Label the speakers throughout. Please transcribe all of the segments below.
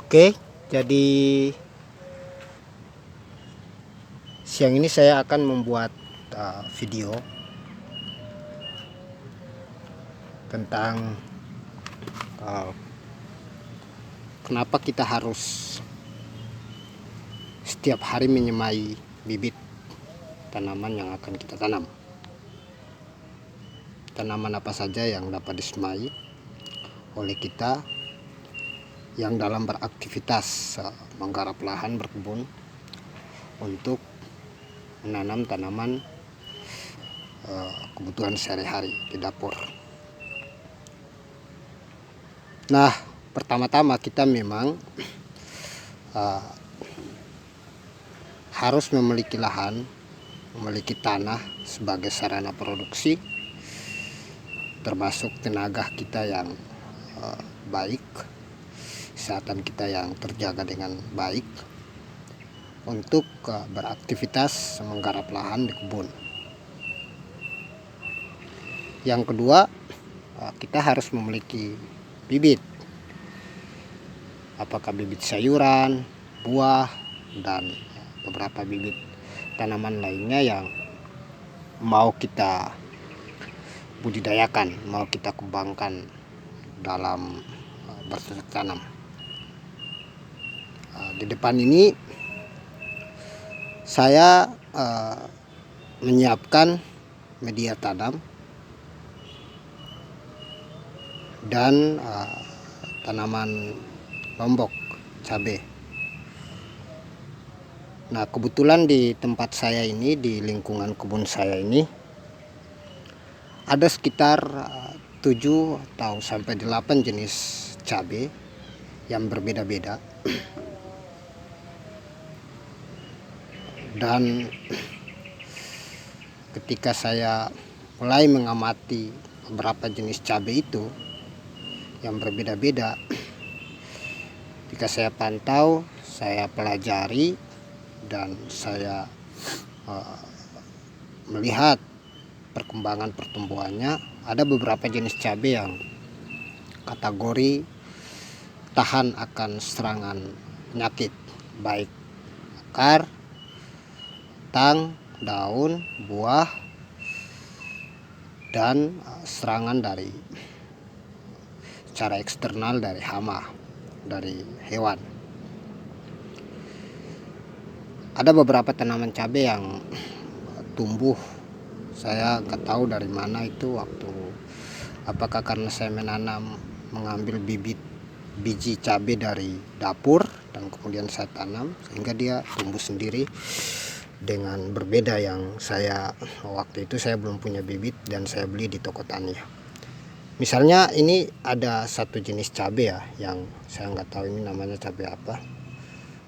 Speaker 1: Oke, jadi siang ini saya akan membuat video tentang kenapa kita harus setiap hari menyemai bibit tanaman yang akan kita tanam. Tanaman apa saja yang dapat disemai oleh kita yang dalam beraktivitas menggarap lahan berkebun untuk menanam tanaman kebutuhan sehari-hari di dapur. Nah, pertama-tama kita memang harus memiliki lahan, memiliki tanah sebagai sarana produksi, termasuk tenaga kita yang baik, kesehatan kita yang terjaga dengan baik untuk beraktivitas menggarap lahan di kebun. Yang kedua, kita harus memiliki bibit, apakah bibit sayuran, buah, dan beberapa bibit tanaman lainnya yang mau kita budidayakan, mau kita kembangkan dalam bercocok tanam. Di depan ini saya menyiapkan media tanam dan tanaman lombok cabai. Nah, kebetulan di tempat saya ini, di lingkungan kebun saya ini, ada sekitar 7 atau sampai 8 jenis cabai yang berbeda-beda. Dan ketika saya mulai mengamati beberapa jenis cabai itu yang berbeda-beda, ketika saya pantau, saya pelajari, dan saya melihat perkembangan pertumbuhannya, ada beberapa jenis cabai yang kategori tahan akan serangan penyakit, baik akar, batang, daun, buah, dan serangan dari secara eksternal dari hama, dari hewan. Ada beberapa tanaman cabai yang tumbuh, saya nggak tahu dari mana itu, waktu apakah karena saya mengambil biji cabai dari dapur dan kemudian saya tanam sehingga dia tumbuh sendiri dengan berbeda yang waktu itu saya belum punya bibit dan saya beli di toko tani. Misalnya ini ada satu jenis cabai ya, yang saya nggak tahu ini namanya cabai apa.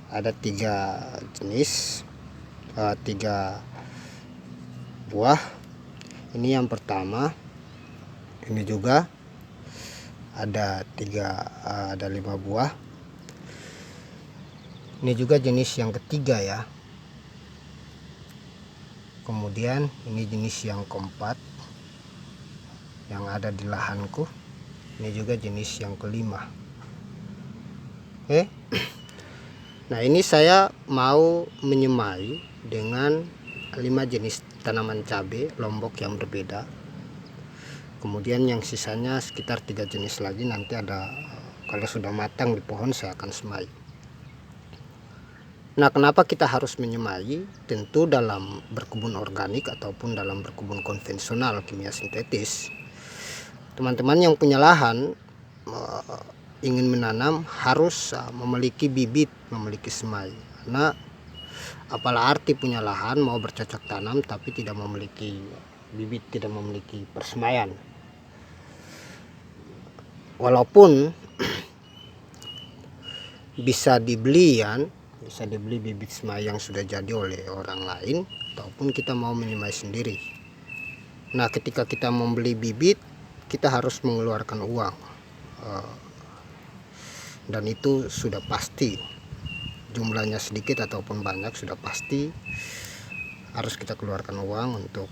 Speaker 1: Ada 3 jenis, 3 buah. Ini yang pertama. Ini juga ada 5 buah. Ini juga jenis yang ketiga ya. Kemudian ini jenis yang keempat yang ada di lahanku. Ini juga jenis yang kelima. Oke. Nah, ini saya mau menyemai dengan 5 jenis tanaman cabai lombok yang berbeda. Kemudian yang sisanya sekitar 3 jenis lagi, nanti ada, kalau sudah matang di pohon saya akan semai. Nah, kenapa kita harus menyemai? Tentu dalam berkebun organik ataupun dalam berkebun konvensional kimia sintetis, teman-teman yang punya lahan ingin menanam harus memiliki bibit, memiliki semai. Karena apalah arti punya lahan mau bercocok tanam tapi tidak memiliki bibit, tidak memiliki persemaian. Walaupun bisa dibeli bibit semai yang sudah jadi oleh orang lain, ataupun kita mau menyemai sendiri. Nah, ketika kita membeli bibit, kita harus mengeluarkan uang, dan itu sudah pasti, jumlahnya sedikit ataupun banyak sudah pasti harus kita keluarkan uang untuk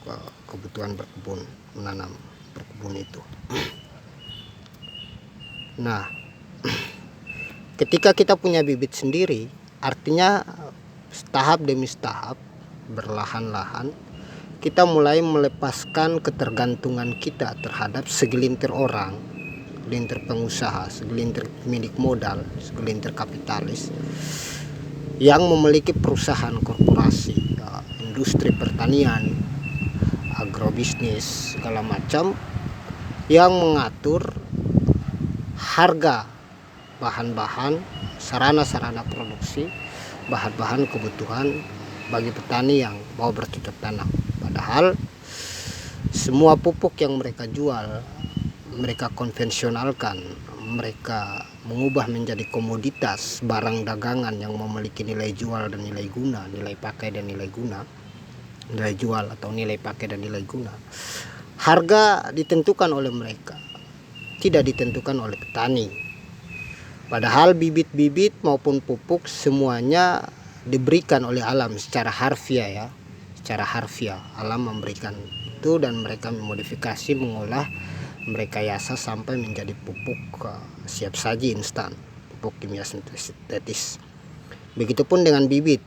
Speaker 1: kebutuhan berkebun, menanam berkebun itu. Nah, Ketika kita punya bibit sendiri, artinya tahap demi tahap, berlahan-lahan kita mulai melepaskan ketergantungan kita terhadap segelintir orang, segelintir pengusaha, segelintir pemilik modal, segelintir kapitalis yang memiliki perusahaan korporasi, industri pertanian, agrobisnis, segala macam, yang mengatur harga bahan-bahan, sarana-sarana produksi, bahan-bahan kebutuhan bagi petani yang mau bercocok tanam. Padahal semua pupuk yang mereka jual, mereka konvensionalkan, mereka mengubah menjadi komoditas, barang dagangan yang memiliki nilai jual dan nilai guna, nilai pakai dan nilai guna, nilai jual atau nilai pakai dan nilai guna. Harga ditentukan oleh mereka, tidak ditentukan oleh petani. Padahal bibit-bibit maupun pupuk semuanya diberikan oleh alam secara harfiah, ya, secara harfiah alam memberikan itu, dan mereka memodifikasi, mengolah, mereka yasa sampai menjadi pupuk siap saji instan, pupuk kimia sintetis. Begitupun dengan bibit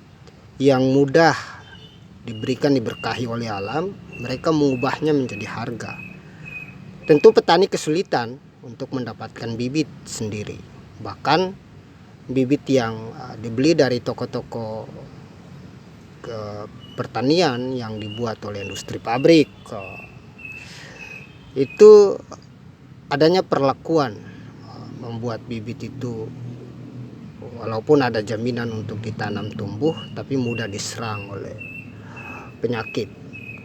Speaker 1: yang mudah diberikan, diberkahi oleh alam, mereka mengubahnya menjadi harga. Tentu petani kesulitan untuk mendapatkan bibit sendiri. Bahkan bibit yang dibeli dari toko-toko pertanian yang dibuat oleh industri pabrik, itu adanya perlakuan membuat bibit itu walaupun ada jaminan untuk ditanam tumbuh, tapi mudah diserang oleh penyakit.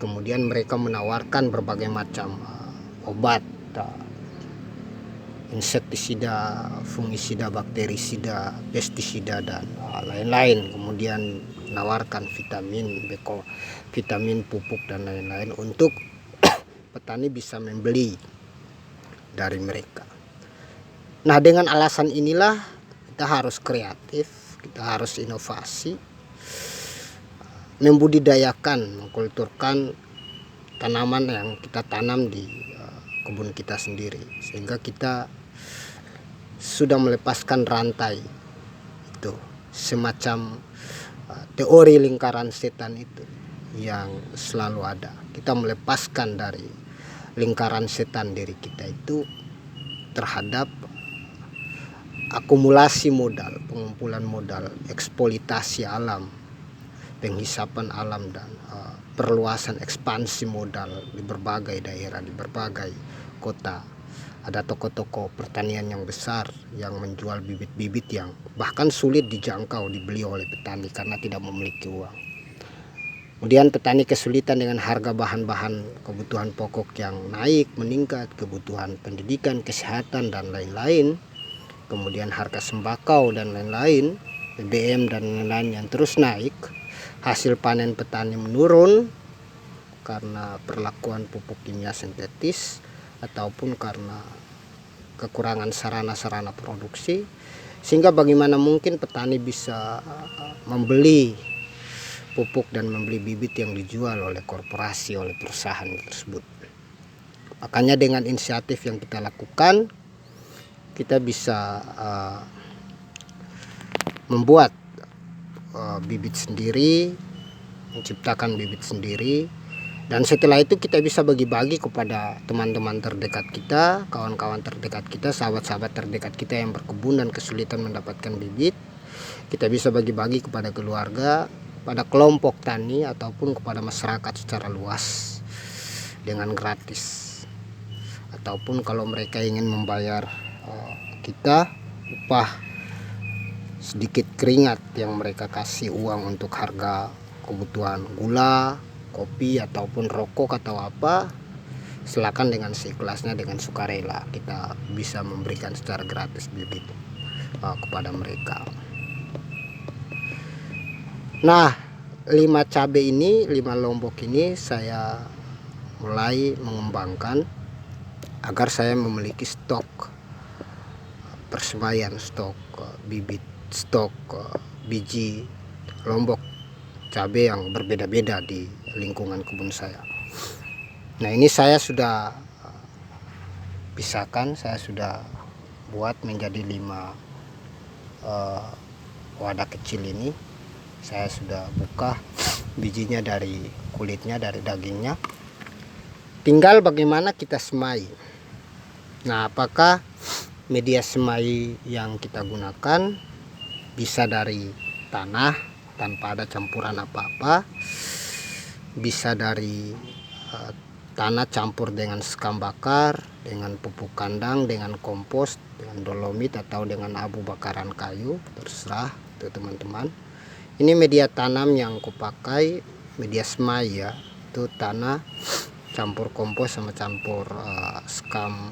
Speaker 1: Kemudian mereka menawarkan berbagai macam obat, insektisida, fungisida, bakterisida, pestisida, dan lain-lain. Kemudian menawarkan vitamin, vitamin pupuk dan lain-lain untuk petani bisa membeli dari mereka. Nah, dengan alasan inilah kita harus kreatif, kita harus inovasi, membudidayakan, mengkulturkan tanaman yang kita tanam di kebun kita sendiri, sehingga kita sudah melepaskan rantai itu, semacam teori lingkaran setan itu yang selalu ada. Kita melepaskan dari lingkaran setan diri kita itu terhadap akumulasi modal, pengumpulan modal, eksploitasi alam, penghisapan alam, dan perluasan ekspansi modal di berbagai daerah, di berbagai kota. Ada toko-toko pertanian yang besar yang menjual bibit-bibit yang bahkan sulit dijangkau, dibeli oleh petani karena tidak memiliki uang. Kemudian petani kesulitan dengan harga bahan-bahan kebutuhan pokok yang naik, meningkat, kebutuhan pendidikan, kesehatan, dan lain-lain. Kemudian harga sembako dan lain-lain, BBM dan lain-lain yang terus naik. Hasil panen petani menurun karena perlakuan pupuk kimia sintetis ataupun karena kekurangan sarana-sarana produksi, sehingga bagaimana mungkin petani bisa membeli pupuk dan membeli bibit yang dijual oleh korporasi, oleh perusahaan tersebut. Makanya dengan inisiatif yang kita lakukan, kita bisa membuat bibit sendiri, menciptakan bibit sendiri, dan setelah itu kita bisa bagi-bagi kepada teman-teman terdekat kita, kawan-kawan terdekat kita, sahabat-sahabat terdekat kita yang berkebun dan kesulitan mendapatkan bibit. Kita bisa bagi-bagi kepada keluarga, pada kelompok tani, ataupun kepada masyarakat secara luas dengan gratis. Ataupun kalau mereka ingin membayar kita upah sedikit keringat yang mereka kasih uang untuk harga kebutuhan gula, kopi, ataupun rokok atau apa, silakan dengan seikhlasnya, dengan sukarela kita bisa memberikan secara gratis bibit kepada mereka. Nah, 5 cabai ini, 5 lombok ini saya mulai mengembangkan agar saya memiliki stok persemayan, stok bibit, stok biji lombok cabai yang berbeda-beda di lingkungan kebun saya. Nah, ini saya sudah pisahkan, saya sudah buat menjadi 5 eh, wadah kecil ini saya sudah buka bijinya dari kulitnya, dari dagingnya. Tinggal bagaimana kita semai. Nah, apakah media semai yang kita gunakan bisa dari tanah tanpa ada campuran apa-apa, bisa dari tanah campur dengan sekam bakar, dengan pupuk kandang, dengan kompos, dengan dolomit atau dengan abu bakaran kayu, terserah tuh teman-teman. Ini media tanam yang kupakai, media semai ya, itu tanah campur kompos sama campur sekam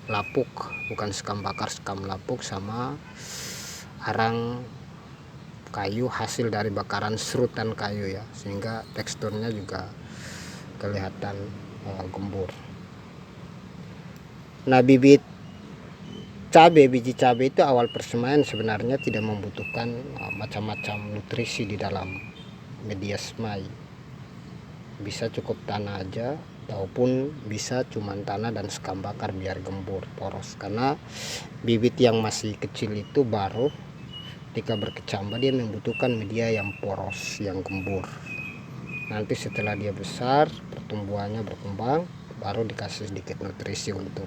Speaker 1: lapuk, bukan sekam bakar, sekam lapuk sama arang kayu hasil dari bakaran serutan kayu ya, sehingga teksturnya juga kelihatan gembur. Nah, bibit biji cabai itu awal persemaian sebenarnya tidak membutuhkan macam-macam nutrisi di dalam media semai. Bisa cukup tanah aja, ataupun bisa cuman tanah dan sekam bakar biar gembur poros, karena bibit yang masih kecil itu baru ketika berkecambah dia membutuhkan media yang poros, yang gembur. Nanti setelah dia besar, pertumbuhannya berkembang, baru dikasih sedikit nutrisi untuk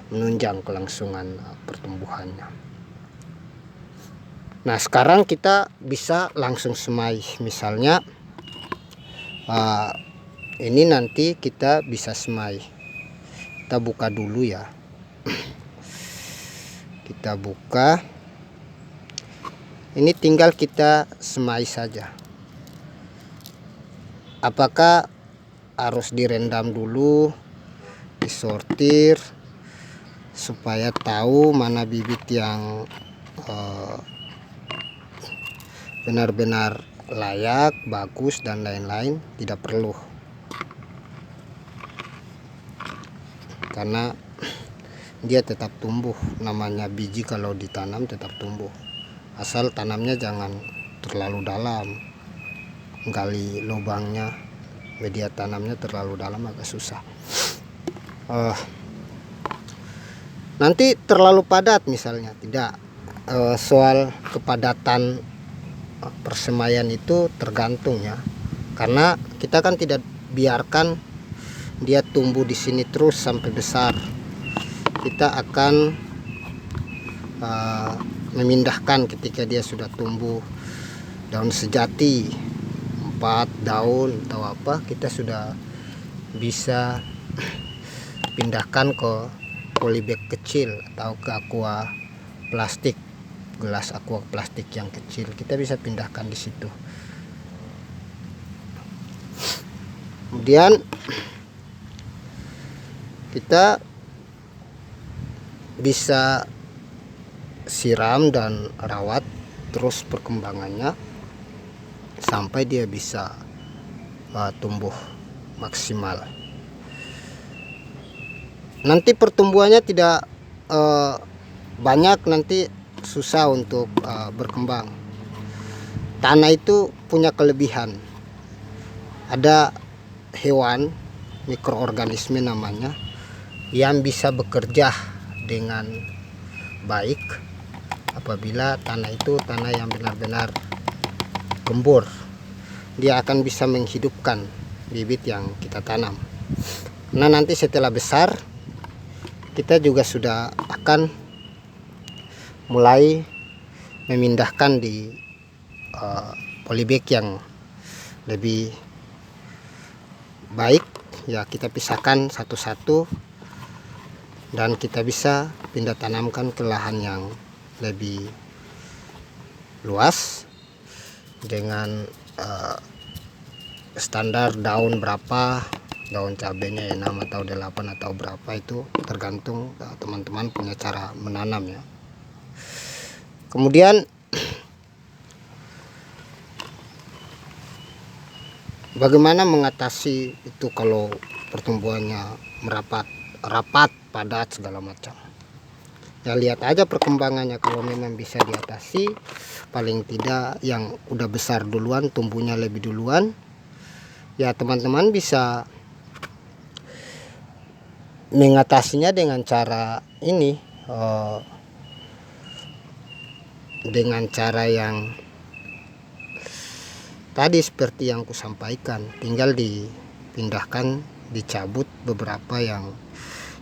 Speaker 1: menunjang kelangsungan pertumbuhannya. Nah, sekarang kita bisa langsung semai. Misalnya ini nanti kita bisa semai. Kita buka dulu ya. Kita buka. Ini tinggal kita semai saja. Apakah harus direndam dulu, disortir supaya tahu mana bibit yang benar-benar layak, bagus dan lain-lain? Tidak perlu, karena dia tetap tumbuh. Namanya biji kalau ditanam tetap tumbuh, asal tanamnya jangan terlalu dalam. Gali lubangnya, media tanamnya terlalu dalam agak susah. Nanti terlalu padat misalnya, tidak. Soal kepadatan persemaian itu tergantung ya, karena kita kan tidak biarkan dia tumbuh di sini terus sampai besar. Kita akan memindahkan ketika dia sudah tumbuh daun sejati, 4 daun atau apa, kita sudah bisa pindahkan ke polybag kecil atau ke aqua plastik, gelas aqua plastik yang kecil, kita bisa pindahkan di situ. Kemudian kita bisa siram dan rawat terus perkembangannya sampai dia bisa tumbuh maksimal. Nanti pertumbuhannya tidak banyak, nanti susah untuk berkembang. Tanah itu punya kelebihan, ada hewan mikroorganisme namanya yang bisa bekerja dengan baik apabila tanah itu tanah yang benar-benar gembur. Dia akan bisa menghidupkan bibit yang kita tanam. Nah, nanti setelah besar kita juga sudah akan mulai memindahkan di polybag yang lebih baik ya. Kita pisahkan satu-satu dan kita bisa pindah tanamkan ke lahan yang lebih luas dengan standar daun berapa, daun cabenya 6 atau 8 atau berapa, itu tergantung teman-teman punya cara menanam ya. Kemudian bagaimana mengatasi itu kalau pertumbuhannya rapat, padat segala macam? Ya, lihat aja perkembangannya. Kalau memang bisa diatasi, paling tidak yang udah besar duluan, tumbuhnya lebih duluan, ya teman-teman bisa mengatasinya dengan cara ini, dengan cara yang tadi seperti yang ku sampaikan, tinggal dipindahkan, dicabut beberapa yang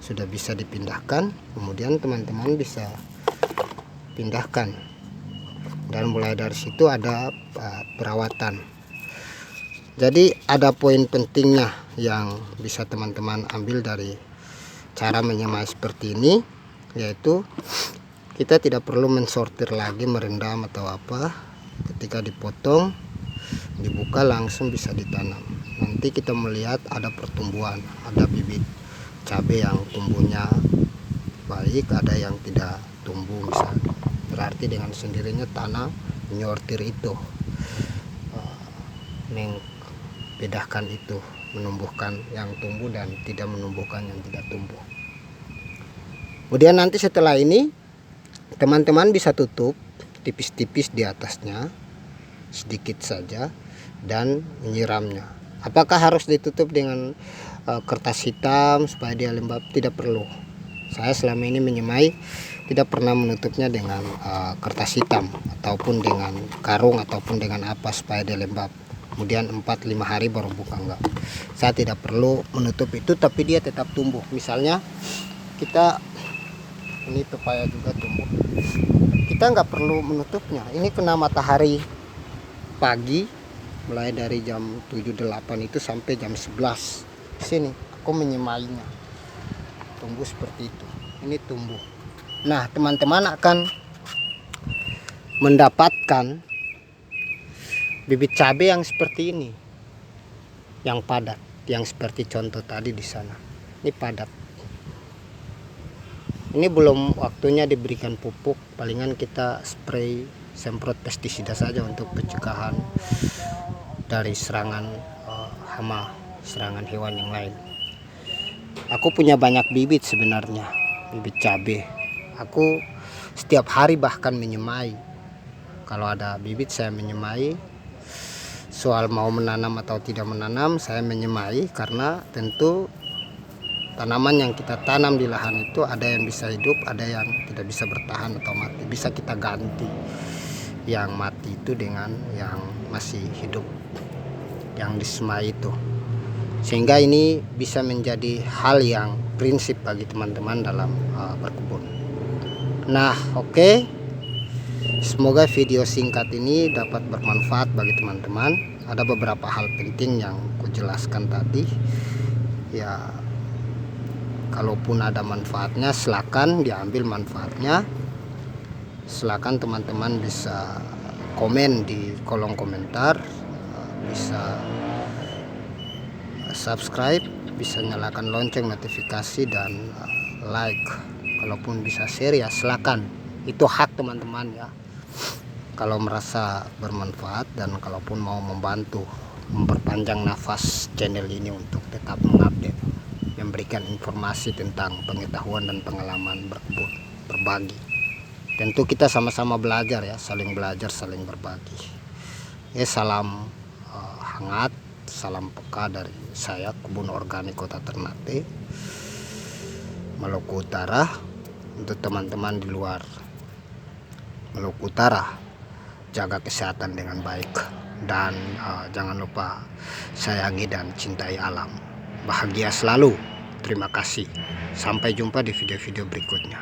Speaker 1: sudah bisa dipindahkan, kemudian teman-teman bisa pindahkan, dan mulai dari situ ada perawatan. Jadi ada poin pentingnya yang bisa teman-teman ambil dari cara menyemai seperti ini, yaitu kita tidak perlu mensortir lagi, merendam atau apa. Ketika dipotong, dibuka, langsung bisa ditanam. Nanti kita melihat ada pertumbuhan, ada bibit cabai yang tumbuhnya baik, ada yang tidak tumbuh misalnya. Berarti dengan sendirinya tanah menyortir itu, membedakan itu, menumbuhkan yang tumbuh dan tidak menumbuhkan yang tidak tumbuh. Kemudian nanti setelah ini teman-teman bisa tutup tipis-tipis di atasnya, sedikit saja, dan menyiramnya. Apakah harus ditutup dengan kertas hitam supaya dia lembab? Tidak perlu. Saya selama ini menyemai tidak pernah menutupnya dengan kertas hitam ataupun dengan karung ataupun dengan apa supaya dia lembab. Kemudian 4-5 hari baru buka, enggak. Saya tidak perlu menutup itu, tapi dia tetap tumbuh. Misalnya kita ini pepaya juga tumbuh, kita nggak perlu menutupnya. Ini kena matahari pagi mulai dari jam 7-8 itu sampai jam 11. Sini aku menyemainya, tumbuh seperti itu. Ini tumbuh. Nah, teman-teman akan mendapatkan bibit cabai yang seperti ini, yang padat, yang seperti contoh tadi di sana. Ini padat. Ini belum waktunya diberikan pupuk, palingan kita spray, semprot pestisida saja untuk pencegahan dari serangan hama, serangan hewan yang lain. Aku punya banyak bibit sebenarnya, bibit cabai. Aku setiap hari bahkan menyemai. Kalau ada bibit saya menyemai. Soal mau menanam atau tidak menanam, saya menyemai karena tentu tanaman yang kita tanam di lahan itu ada yang bisa hidup, ada yang tidak bisa bertahan atau mati. Bisa kita ganti yang mati itu dengan yang masih hidup, yang disemai itu. Sehingga ini bisa menjadi hal yang prinsip bagi teman-teman dalam berkebun. Nah, oke. Semoga video singkat ini dapat bermanfaat bagi teman-teman. Ada beberapa hal penting yang kujelaskan tadi. Ya, kalaupun ada manfaatnya, silakan diambil manfaatnya. Silakan teman-teman bisa komen di kolom komentar, bisa subscribe, bisa nyalakan lonceng notifikasi, dan like. Kalaupun bisa share ya silakan, itu hak teman-teman ya. Kalau merasa bermanfaat dan kalaupun mau membantu memperpanjang nafas channel ini untuk tetap mengupdate, memberikan informasi tentang pengetahuan dan pengalaman berkebun, berbagi. Tentu kita sama-sama belajar ya, saling belajar, saling berbagi. Salam hangat, salam peka dari saya, Kebun Organik Kota Ternate, Maluku Utara. Untuk teman-teman di luar Maluku Utara, jaga kesehatan dengan baik, dan jangan lupa sayangi dan cintai alam. Bahagia selalu. Terima kasih. Sampai jumpa di video-video berikutnya.